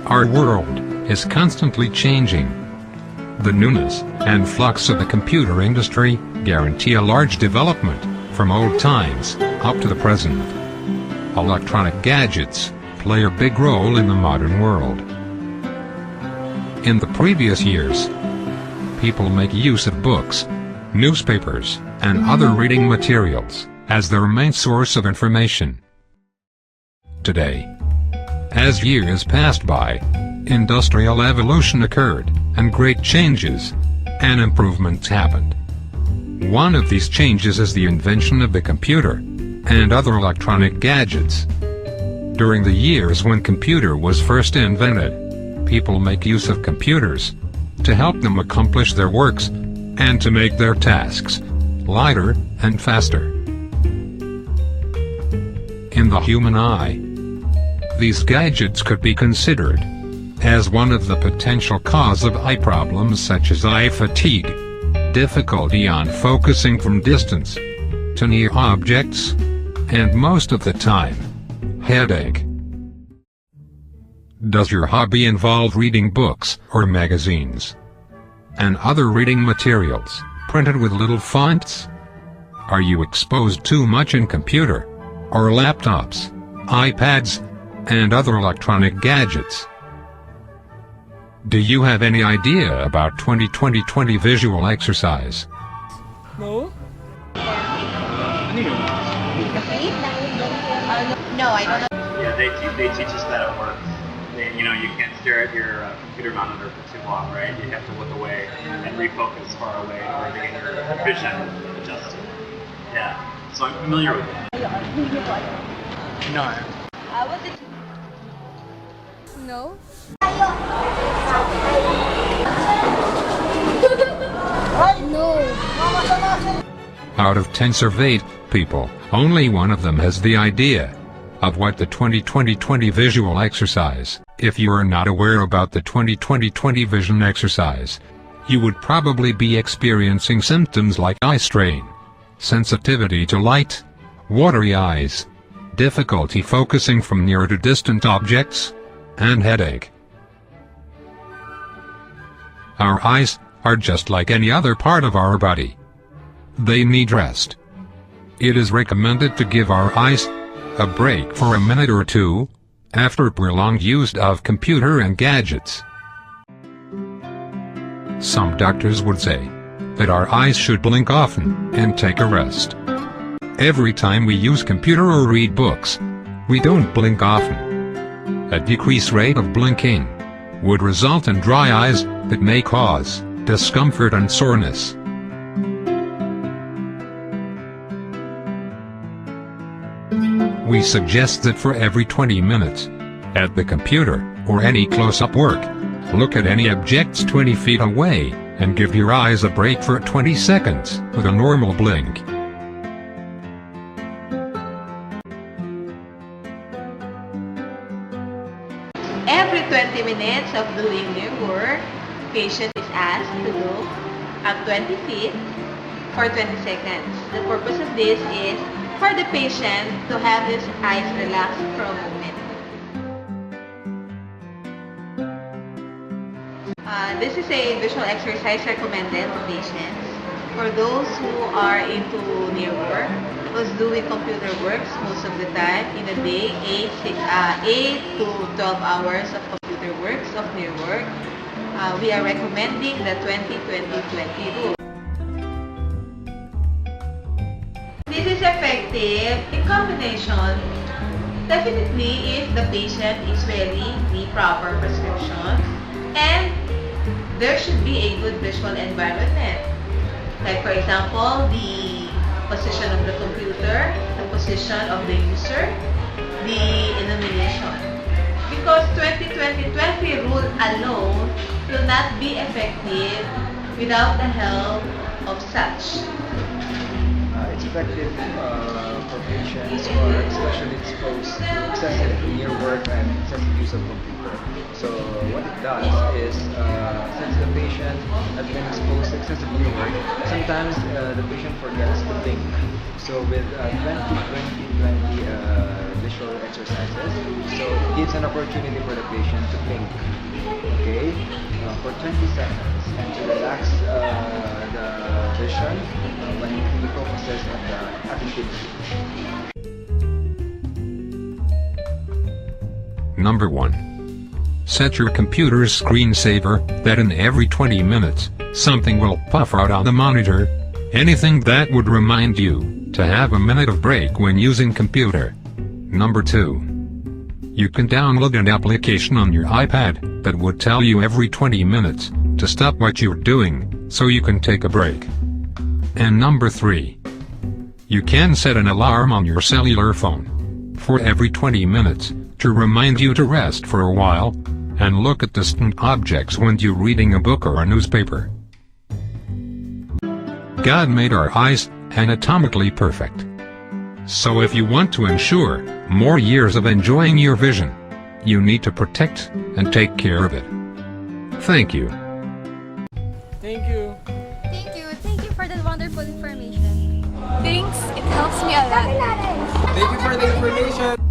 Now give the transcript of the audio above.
Our world is constantly changing. The newness and flux of the computer industry guarantee a large development from old times up to the present. Electronic gadgets play a big role in the modern world. In the previous years, people make use of books, newspapers, and other reading materials as their main source of information. Today, as years passed by, industrial evolution occurred, and great changes and improvements happened. One of these changes is the invention of the computer and other electronic gadgets. During the years when computer was first invented, people make use of computers to help them accomplish their works and to make their tasks lighter and faster. In the human eye, these gadgets could be considered as one of the potential cause of eye problems such as eye fatigue, difficulty on focusing from distance to near objects, and most of the time, headache. Does your hobby involve reading books or magazines and other reading materials printed with little fonts? Are you exposed too much in computer or laptops, iPads, and other electronic gadgets? Do you have any idea about 20-20-20 visual exercise? No? No, I don't know. Yeah, they teach us that at work. You can't stare at your computer monitor for too long, right? You have to look away and refocus far away in order to get your vision adjusted. Yeah, so I'm familiar with it. No. No? No. Out of 10 surveyed people, only one of them has the idea of what the 20-20-20 visual exercise. If you are not aware about the 20-20-20 vision exercise, you would probably be experiencing symptoms like eye strain, sensitivity to light, watery eyes, difficulty focusing from near to distant objects, and headache. Our eyes are just like any other part of our body. They need rest. It is recommended to give our eyes a break for a minute or two after prolonged use of computer and gadgets. Some doctors would say that our eyes should blink often and take a rest. Every time we use computer or read books, we don't blink often. A decreased rate of blinking would result in dry eyes that may cause discomfort and soreness. We suggest that for every 20 minutes, at the computer or any close-up work, look at any objects 20 feet away and give your eyes a break for 20 seconds with a normal blink. Every 20 minutes of doing your work, patient is asked to look at 20 feet for 20 seconds. The purpose of this is for the patient to have his eyes relaxed for a moment. This is a visual exercise recommended to patients. For those who are into near work, who's doing computer works most of the time in a day, 8 to 12 hours of computer works of near work, we are recommending the 20-20-20 rule. This is effective in combination, definitely if the patient is wearing the proper prescriptions and there should be a good visual environment. Like for example, the position of the computer, the position of the user, the illumination. Because 20-20-20 rule alone will not be effective without the help of such. It's effective for patients who are especially exposed to excessive near work and excessive use of computer. So what it does is, since the patient has been exposed to excessive near work, sometimes the patient forgets to think. So with 20-20-20 visual exercises. So it gives an opportunity for the patient to think, okay, for 20 seconds and to relax the vision when he focuses on the activity. Number 1. Set your computer's screensaver that in every 20 minutes, something will puff out on the monitor. Anything that would remind you to have a minute of break when using computer. Number 2. You can download an application on your iPad that would tell you every 20 minutes to stop what you're doing so you can take a break. And number 3. You can set an alarm on your cellular phone for every 20 minutes to remind you to rest for a while and look at distant objects when you're reading a book or a newspaper. God made our eyes anatomically perfect. So if you want to ensure more years of enjoying your vision, you need to protect and take care of it. Thank you. Thank you. Thank you. Thank you for the wonderful information. Thanks, it helps me a lot. Thank you for the information.